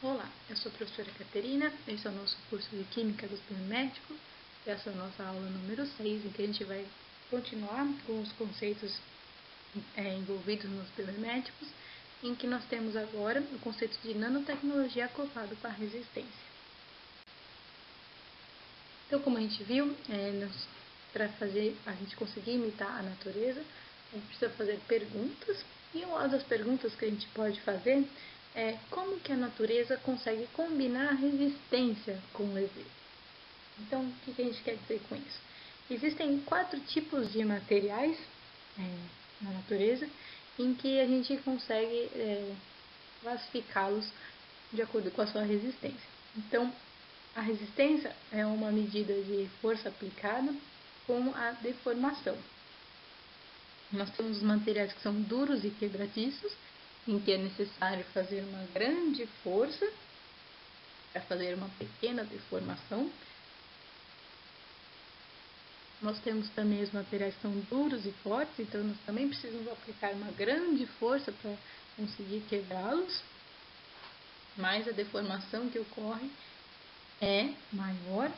Olá, eu sou a professora Caterina, esse é o nosso curso de Química dos Biomédicos. Essa é a nossa aula número 6, em que a gente vai continuar com os conceitos envolvidos nos biomédicos, em que nós temos agora o conceito de nanotecnologia acoplado com a resistência. Então, como a gente viu, para a gente conseguir imitar a natureza, a gente precisa fazer perguntas, e uma das perguntas que a gente pode fazer é como que a natureza consegue combinar a resistência com o leveza. Então, o que a gente quer dizer com isso? Existem 4 tipos de materiais na natureza em que a gente consegue classificá-los de acordo com a sua resistência. Então, a resistência é uma medida de força aplicada com a deformação. Nós temos os materiais que são duros e quebradiços, em que é necessário fazer uma grande força para fazer uma pequena deformação. Nós temos também os materiais que são duros e fortes, então nós também precisamos aplicar uma grande força para conseguir quebrá-los, mas a deformação que ocorre é maior.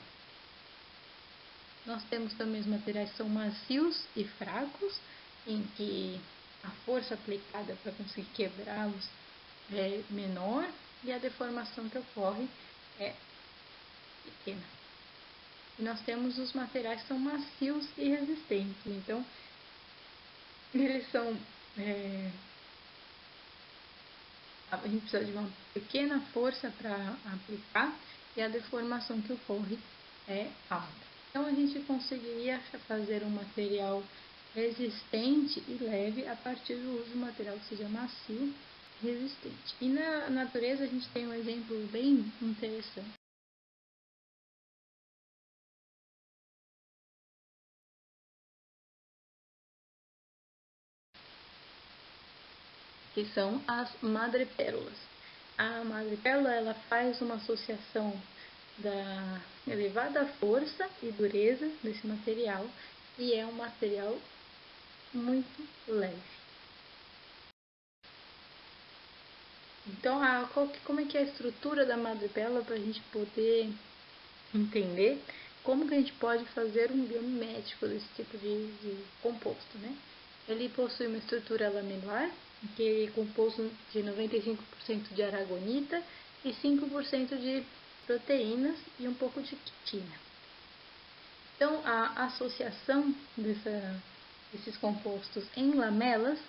Nós temos também os materiais que são macios e fracos, em que a força aplicada para conseguir quebrá-los é menor e a deformação que ocorre é pequena. E nós temos os materiais que são macios e resistentes. Então, eles são... a gente precisa de uma pequena força para aplicar e a deformação que ocorre é alta. Então, a gente conseguiria fazer um material resistente e leve a partir do uso de um material que seja macio e resistente. E na natureza a gente tem um exemplo bem interessante, que são as madrepérolas. A madrepérola ela faz uma associação da elevada força e dureza desse material e é um material muito leve. Então, como é que é a estrutura da madrepérola para a gente poder entender como que a gente pode fazer um biomimético desse tipo de composto, né? Ele possui uma estrutura laminar, que é composto de 95% de aragonita e 5% de proteínas e um pouco de quitina. Então, a associação desses compostos em lamelas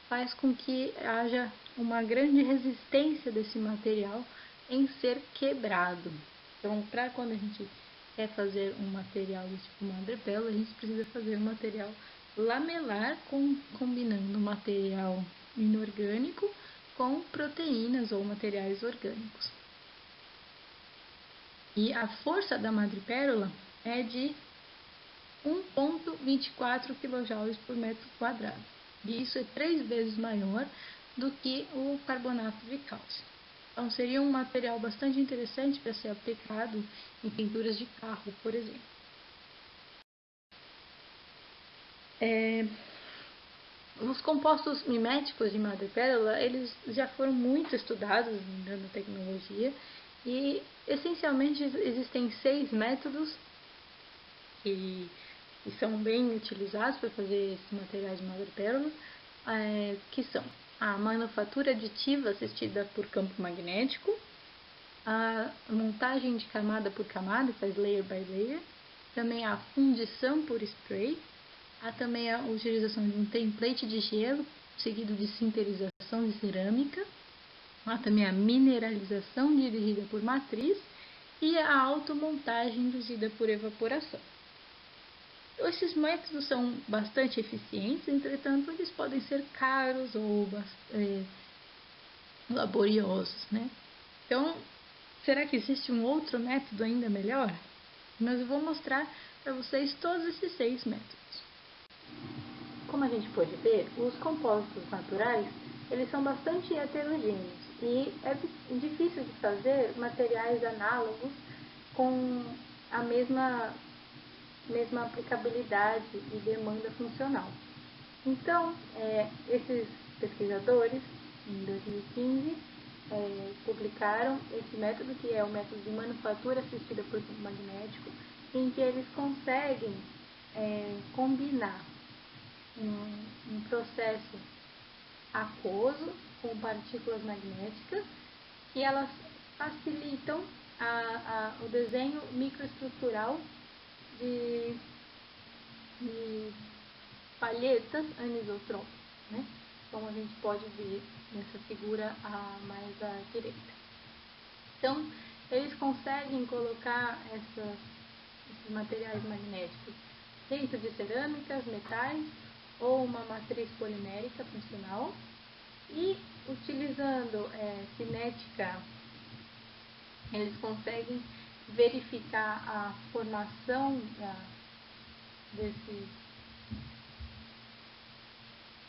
faz com que haja uma grande resistência desse material em ser quebrado. Então, para quando a gente quer fazer um material do tipo madrepérola, a gente precisa fazer um material lamelar combinando material inorgânico com proteínas ou materiais orgânicos. E a força da madrepérola é de 1,24 kJ por metro quadrado. E isso é 3 vezes maior do que o carbonato de cálcio. Então, seria um material bastante interessante para ser aplicado em pinturas de carro, por exemplo. Os compostos miméticos de madrepérola, eles já foram muito estudados em nanotecnologia e, essencialmente, existem 6 métodos que são bem utilizados para fazer esses materiais de madrepérola, que são a manufatura aditiva assistida por campo magnético, a montagem de camada por camada, que faz layer by layer, também a fundição por spray, há também a utilização de um template de gelo, seguido de sinterização de cerâmica, há também a mineralização dirigida por matriz e a automontagem induzida por evaporação. Esses métodos são bastante eficientes, entretanto, eles podem ser caros ou laboriosos, né? Então, será que existe um outro método ainda melhor? Mas eu vou mostrar para vocês todos esses 6 métodos. Como a gente pode ver, os compostos naturais, eles são bastante heterogêneos e é difícil de fazer materiais análogos com a mesma aplicabilidade e demanda funcional. Então, esses pesquisadores, em 2015, publicaram esse método, que é o método de manufatura assistida por campo magnético, em que eles conseguem combinar um processo aquoso com partículas magnéticas, e elas facilitam o desenho microestrutural de palhetas anisotrópicas, né? Como a gente pode ver nessa figura mais à direita. Então, eles conseguem colocar esses materiais magnéticos dentro de cerâmicas, metais ou uma matriz polimérica funcional, e utilizando cinética, eles conseguem verificar a formação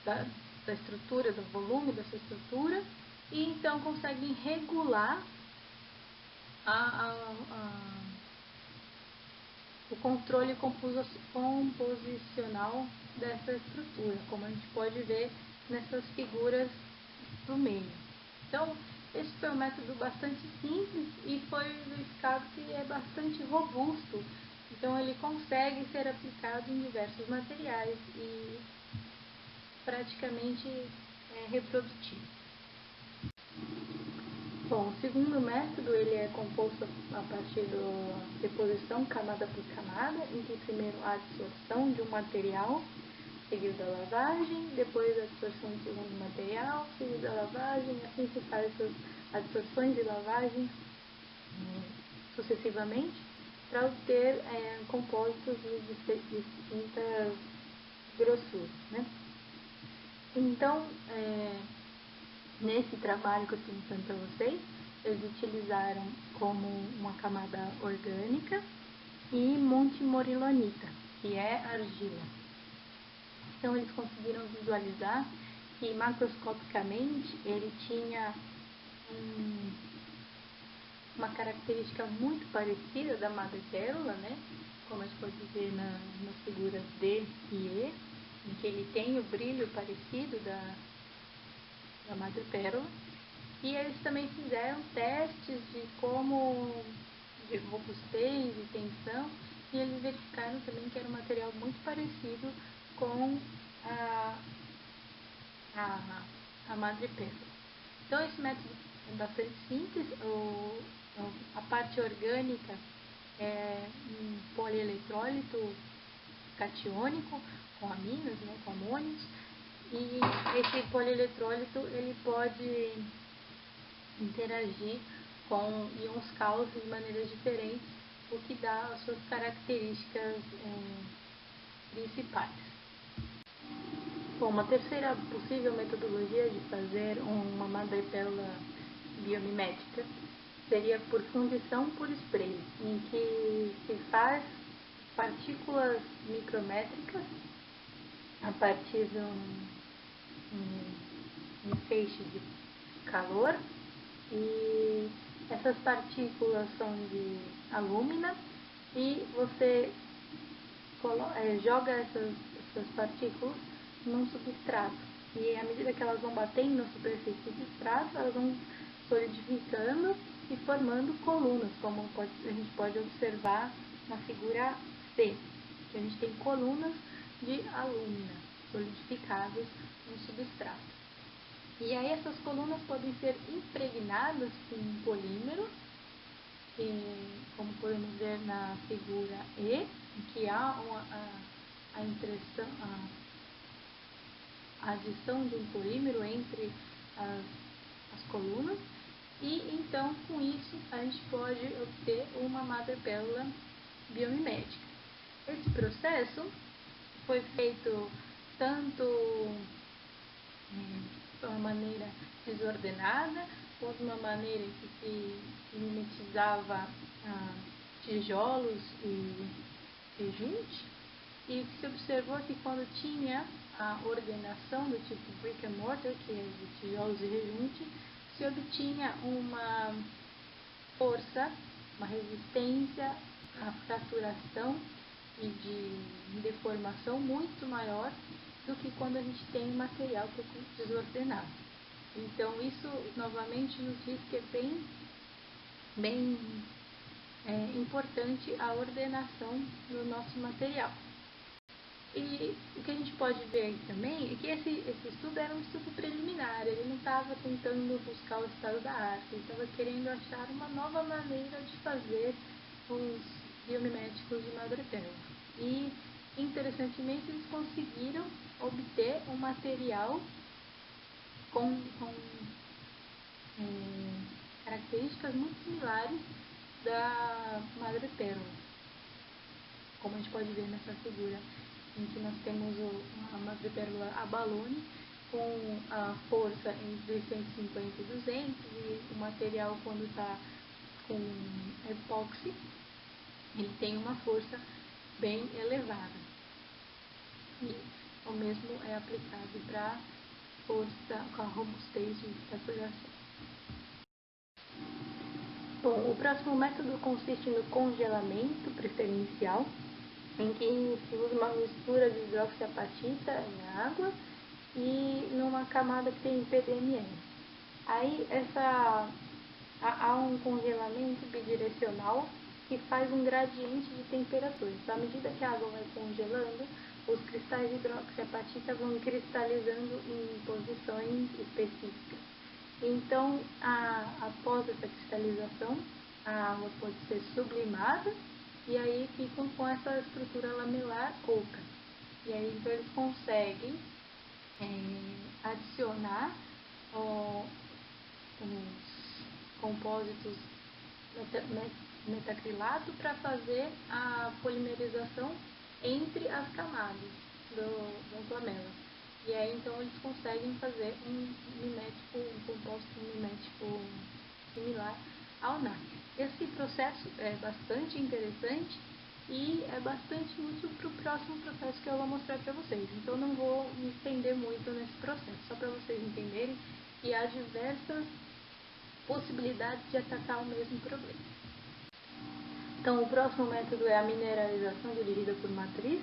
da estrutura, do volume dessa estrutura, e então conseguem regular o controle composicional dessa estrutura, como a gente pode ver nessas figuras do meio. Então, esse foi um método bastante simples e foi verificado que é bastante robusto. Então, ele consegue ser aplicado em diversos materiais e praticamente reprodutivo. Bom, o segundo método, ele é composto a partir da deposição camada por camada, em que primeiro a absorção de um material, seguido da lavagem, depois a absorção do segundo material, seguido da lavagem, assim se faz essas absorções e lavagens sucessivamente, para obter compósitos de distintas grossuras, né? Então, nesse trabalho que eu estou mostrando para vocês, eles utilizaram como uma camada orgânica e montimorilonita, que é argila. Então, eles conseguiram visualizar que macroscopicamente ele tinha uma característica muito parecida da madrepérola, né? Como a gente pode ver nas figuras D e E, em que ele tem o brilho parecido da madrepérola. E eles também fizeram testes de robustez e tensão, e eles verificaram também que era um material muito parecido com a madrepérola. Então, esse método é bastante simples. A parte orgânica é um polieletrólito catiônico com aminas, né, com amônios, e esse polieeletrólito ele pode interagir com íons cálcio de maneiras diferentes, o que dá as suas características principais. Bom, uma terceira possível metodologia de fazer uma madrepérola biomimética seria por fundição por spray, em que se faz partículas micrométricas a partir de um feixe de calor, e essas partículas são de alúmina, e você joga essas partículas num substrato, e à medida que elas vão batendo na superfície do substrato, elas vão solidificando e formando colunas, como a gente pode observar na figura C, que a gente tem colunas de alúmina solidificadas no substrato. E aí essas colunas podem ser impregnadas com um polímero, como podemos ver na figura E, em que há a adição de um polímero entre as colunas, e então com isso a gente pode obter uma madrepérola biomimética. Esse processo foi feito tanto de uma maneira desordenada, ou de uma maneira em que se mimetizava tijolos e rejunte, e o que se observou é que quando tinha a ordenação do tipo brick and mortar, que é de tijolos e rejunte, se obtinha uma força, uma resistência à fraturação e de deformação muito maior do que quando a gente tem um material que é desordenado. Então isso novamente nos diz que é bem importante a ordenação do nosso material. E o que a gente pode ver aí também é que esse estudo era um estudo preliminar, ele não estava tentando buscar o estado da arte, ele estava querendo achar uma nova maneira de fazer os biomiméticos de madrepérola. E, interessantemente, eles conseguiram obter um material com características muito similares da madrepérola, como a gente pode ver nessa figura, em que nós temos a madrepérola abalone com a força entre 150 e 200 e o material, quando está com epóxi, ele tem uma força bem elevada. E o mesmo é aplicado para força com a robustez de perfuração. Bom, o próximo método consiste no congelamento preferencial, em que se usa uma mistura de hidroxiapatita em água e numa camada que tem PDMS. Aí há um congelamento bidirecional que faz um gradiente de temperatura. Então, à medida que a água vai congelando, os cristais de hidroxiapatita vão cristalizando em posições específicas. Então, após essa cristalização, a água pode ser sublimada e aí ficam com essa estrutura lamelar oca. E aí então eles conseguem adicionar os compósitos metacrilato para fazer a polimerização entre as camadas das lamelas. E aí então eles conseguem fazer um composto mimético similar ao NAC. Esse processo é bastante interessante e é bastante útil para o próximo processo que eu vou mostrar para vocês. Então não vou me estender muito nesse processo, só para vocês entenderem que há diversas possibilidades de atacar o mesmo problema. Então o próximo método é a mineralização dirigida por matriz,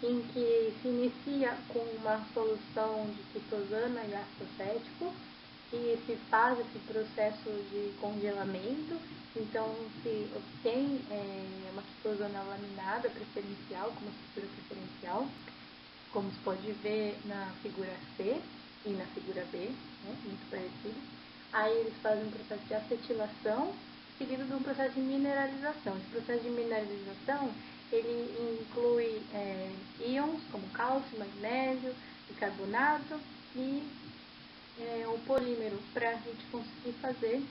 em que se inicia com uma solução de quitosana e ácido acético e se faz esse processo de congelamento. Então se obtém uma quitosana laminada preferencial, como estrutura preferencial, como se pode ver na figura C e na figura B, né, muito parecido. Aí eles fazem um processo de acetilação, seguido de um processo de mineralização. Esse processo de mineralização ele inclui íons como cálcio, magnésio, bicarbonato e o polímero para a gente conseguir fazer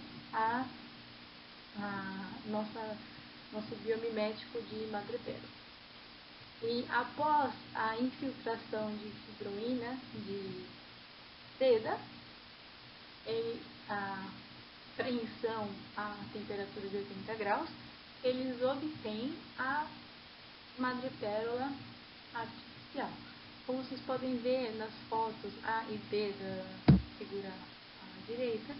nosso biomimético de madrepérola. E após a infiltração de fibroína de seda, a preensão a temperatura de 80 graus, eles obtêm a madrepérola artificial. Como vocês podem ver nas fotos A e B da figura à direita,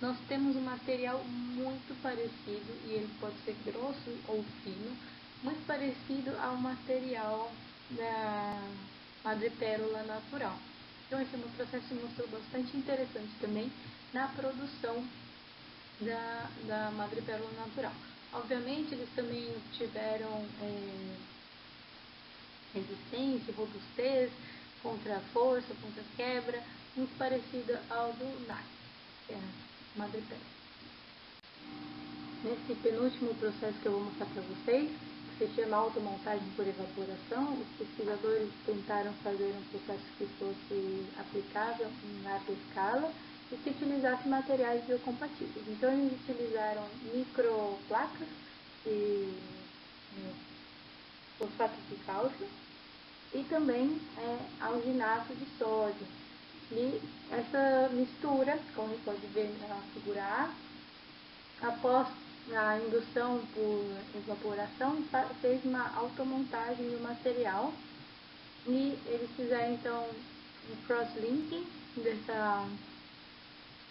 nós temos um material muito parecido, e ele pode ser grosso ou fino, muito parecido ao material da madrepérola natural. Então esse é um processo que mostrou bastante interessante também na produção da madrepérola natural. Obviamente eles também obtiveram resistência, robustez contra a força, contra a quebra, muito parecida ao do NAC, que é a madrepérola. Nesse penúltimo processo que eu vou mostrar para vocês, que se chama automontagem por evaporação, os pesquisadores tentaram fazer um processo que fosse aplicável em larga escala e que utilizasse materiais biocompatíveis. Então eles utilizaram microplacas de fosfato de cálcio e também alginato de sódio. E essa mistura, como a gente pode ver na figura A, após a indução por evaporação, fez uma automontagem do material e eles fizeram então um cross-linking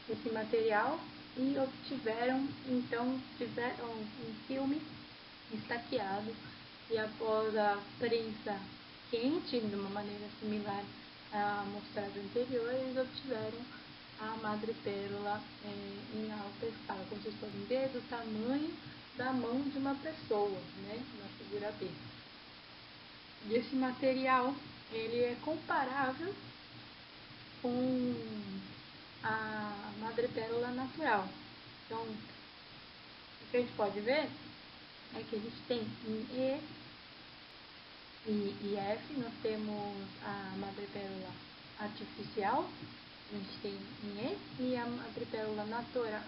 desse material e obtiveram então um filme estaqueado, e após a prensa quente, de uma maneira similar à mostrada anterior, eles obtiveram a madrepérola em alta escala. Como vocês podem ver, do tamanho da mão de uma pessoa, né, na figura B. E esse material, ele é comparável com a madrepérola natural. Então, o que a gente pode ver é que a gente tem em E F, nós temos a madrepérola artificial, a gente tem em E, e a madrepérola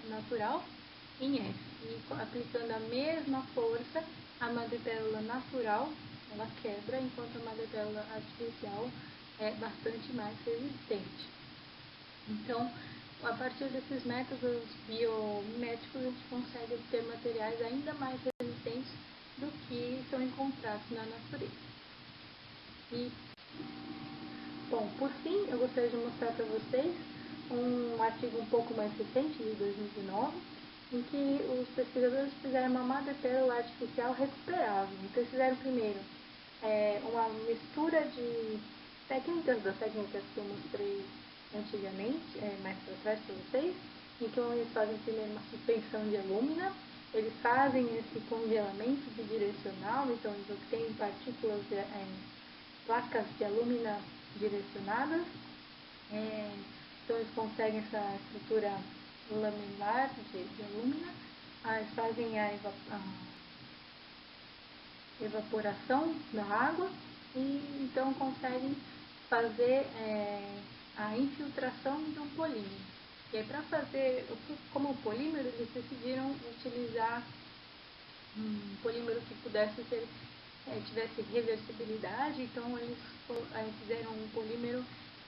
natural em F. E aplicando a mesma força, a madrepérola natural ela quebra, enquanto a madrepérola artificial é bastante mais resistente. Então, a partir desses métodos biomiméticos, a gente consegue obter materiais ainda mais resistentes do que são encontrados na natureza. E, bom, por fim, eu gostaria de mostrar para vocês um artigo um pouco mais recente, de 2019, em que os pesquisadores fizeram uma madrepérola artificial recuperável. Então, eles fizeram primeiro uma mistura de técnicas, das técnicas que eu mostrei antigamente, mais para trás para vocês, em que eles fazem primeiro uma suspensão de alúmina, eles fazem esse congelamento bidirecional, então eles obtêm partículas, placas de alúmina direcionadas, então eles conseguem essa estrutura laminar de alúmina, eles fazem a evaporação da água e então conseguem fazer a infiltração de um polímero. E aí, para fazer como polímero, eles decidiram utilizar um polímero que pudesse ser, tivesse reversibilidade, então eles fizeram um polímero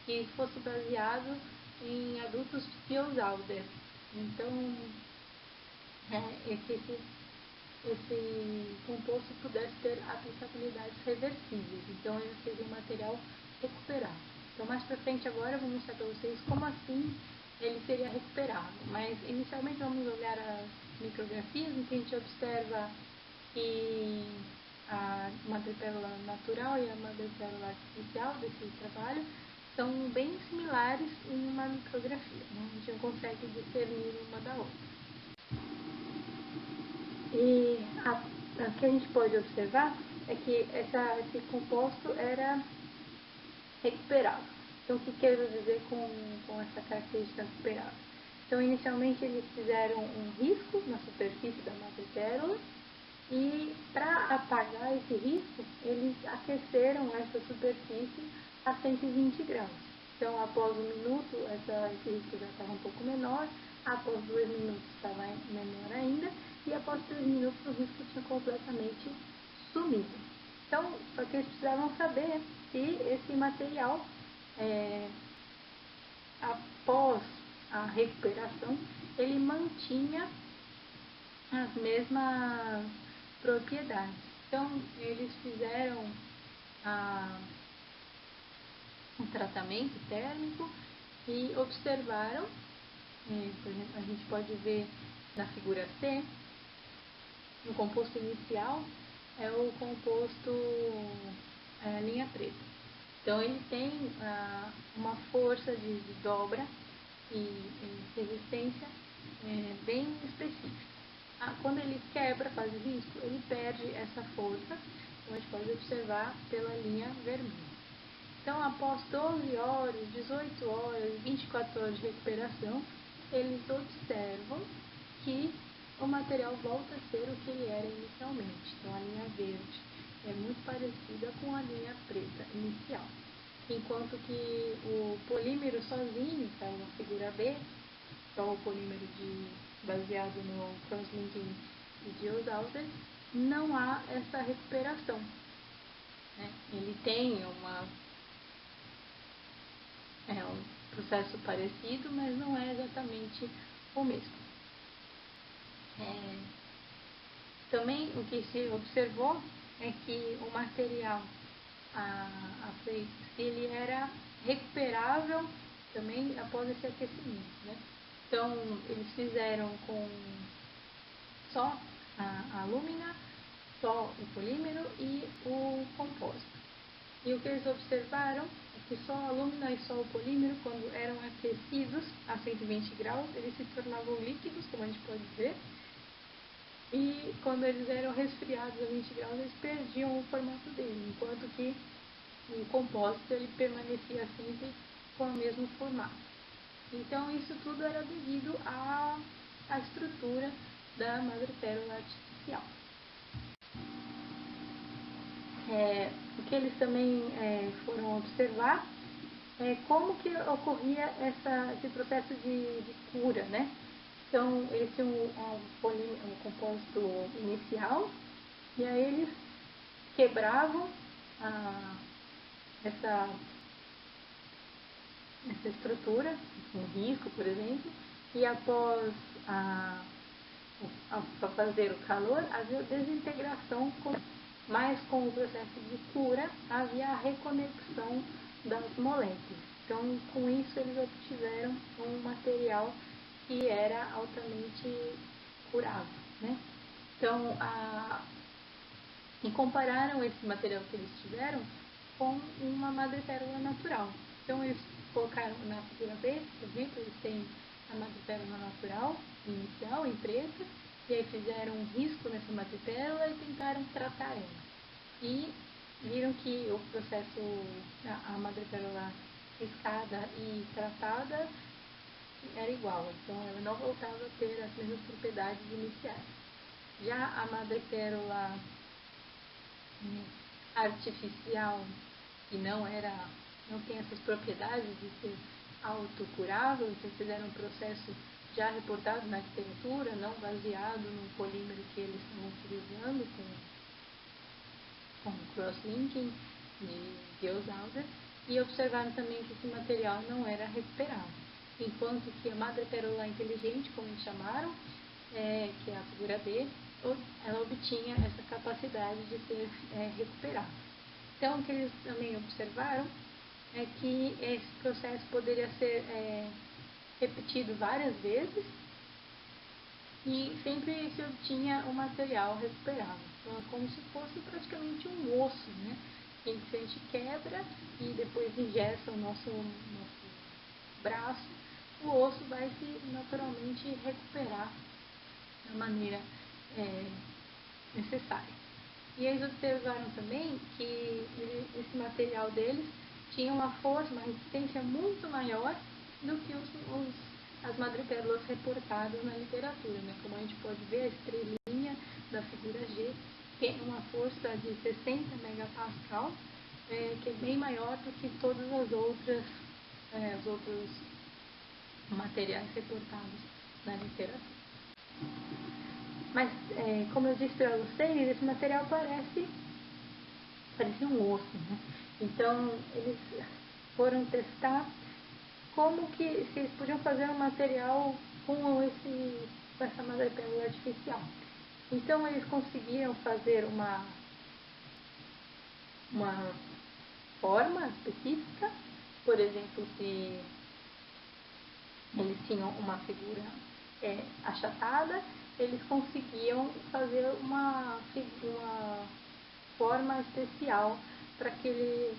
que fosse baseado em adultos Biosauder. Então, esse composto pudesse ter aplicabilidades reversíveis, então ele seria um material recuperável. Então, mais para frente agora eu vou mostrar para vocês como assim ele seria recuperável, mas inicialmente vamos olhar as micrografias, em que a gente observa que a madrepérola natural e a madrepérola artificial desse trabalho são bem similares em uma micrografia, né? A gente não consegue discernir uma da outra. E o que a gente pode observar é que esse composto era recuperável. Então, o que quero dizer com essa característica recuperável? Então, inicialmente, eles fizeram um risco na superfície da madrepérola e, para apagar esse risco, eles aqueceram essa superfície a 120 graus. Então, após 1 minuto, esse risco já estava um pouco menor, após 2 minutos estava menor ainda, e após 3 minutos o risco tinha completamente sumido. Então, só que eles precisavam saber se esse material, após a recuperação, ele mantinha as mesmas propriedades. Então, eles fizeram um tratamento térmico e observaram, por exemplo, a gente pode ver na figura C, o composto inicial é o composto linha preta. Então, ele tem uma força de dobra e resistência bem específica. Quando ele quebra, faz o risco, ele perde essa força, então a gente pode observar pela linha vermelha. Então, após 12 horas, 18 horas, 24 horas de recuperação, eles observam que o material volta a ser o que ele era inicialmente. Então, a linha verde é muito parecida com a linha preta inicial. Enquanto que o polímero sozinho, que é uma figura B, só o polímero baseado no crosslinking de Diels-Alder, não há essa recuperação. Ele tem um processo parecido, mas não é exatamente o mesmo. Também o que se observou é que o material se ele era recuperável também após esse aquecimento, né? Então, eles fizeram com só a alúmina, só o polímero e o composto. E o que eles observaram é que só a alúmina e só o polímero, quando eram aquecidos a 120 graus, eles se tornavam líquidos, como a gente pode ver. E quando eles eram resfriados a 20 graus, eles perdiam o formato dele, enquanto que o compósito ele permanecia sempre com o mesmo formato. Então isso tudo era devido à estrutura da madrepérola artificial. O que eles também foram observar é como que ocorria esse processo de cura, né? Então, eles tinham um compósito inicial, e aí eles quebravam essa estrutura, um risco, por exemplo, e após fazer o calor, havia desintegração, mas com o processo de cura, havia a reconexão das moléculas. Então, com isso, eles obtiveram um material que era altamente curável, né? Então, e compararam esse material que eles tiveram com uma madrepérola natural. Então, eles colocaram na figura B, por exemplo, eles têm a madrepérola natural, inicial, em preto, e aí fizeram um risco nessa madrepérola e tentaram tratar ela. E viram que o processo, a madrepérola riscada e tratada era igual, então ela não voltava a ter as mesmas propriedades iniciais. Já a madrepérola artificial, que não tem essas propriedades de ser autocurável, então fizeram um processo já reportado na literatura, não baseado no polímero que eles estavam utilizando com cross-linking de Diels-Alder, e observaram também que esse material não era recuperável. Enquanto que a madrepérola inteligente, como eles chamaram, que é a figura B, ela obtinha essa capacidade de ser recuperável. Então, o que eles também observaram é que esse processo poderia ser repetido várias vezes e sempre se obtinha um material recuperável. Então, é como se fosse praticamente um osso, né? Em que a gente quebra e depois ingessa o nosso braço, o osso vai se naturalmente recuperar da maneira necessária. E eles observaram também que esse material deles tinha uma força, uma resistência muito maior do que as madrepérolas reportadas na literatura, né? Como a gente pode ver, a estrelinha da figura G tem uma força de 60 megapascal, que é bem maior do que todas as outros materiais reportados na literatura. Mas, como eu disse para vocês, esse material parece um osso, né? Então, eles foram testar como que se eles podiam fazer um material com essa madrepérola artificial. Então, eles conseguiram fazer uma forma específica. Por exemplo, se eles tinham uma figura achatada, eles conseguiam fazer uma forma especial para aquele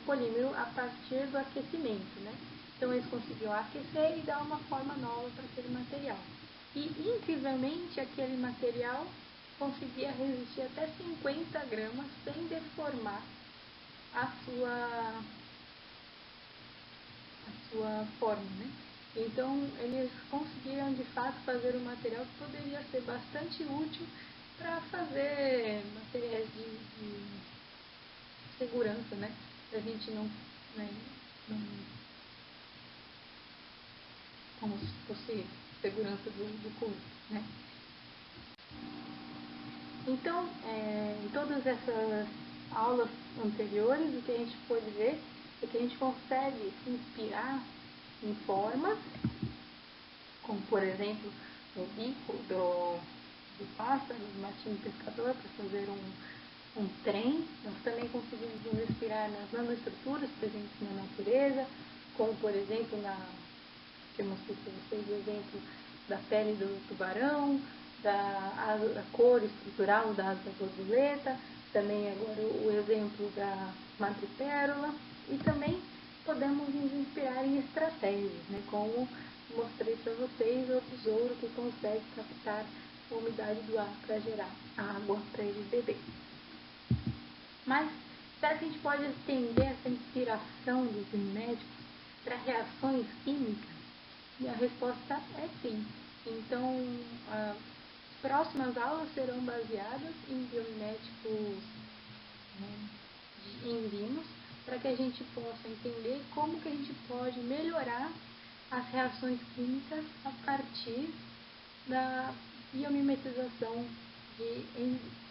polímero a partir do aquecimento, né? Então eles conseguiam aquecer e dar uma forma nova para aquele material. E incrivelmente aquele material conseguia resistir até 50 gramas sem deformar a sua forma, né? Então eles conseguiram de fato fazer um material que poderia ser bastante útil para fazer materiais de segurança, né? A gente não como se fosse segurança do corpo, né? Então, em todas essas aulas anteriores, o que a gente pôde ver é que a gente consegue se inspirar em formas, como por exemplo o bico do pássaro, do matinho pescador, para fazer um trem. Nós também conseguimos nos inspirar nas nanoestruturas presentes na natureza, como por exemplo que eu mostrei para vocês o exemplo da pele do tubarão, da cor estrutural da asa borboleta, também agora o exemplo da madrepérola, e também podemos nos inspirar em estratégias, né, como mostrei para vocês, o besouro que consegue captar a umidade do ar para gerar água para ele beber. Mas será que a gente pode estender essa inspiração dos médicos para reações químicas? E a resposta é sim. Então, as próximas aulas serão baseadas em biomiméticos, né, de enzimas, para que a gente possa entender como que a gente pode melhorar as reações químicas a partir da biomimetização de enzimas.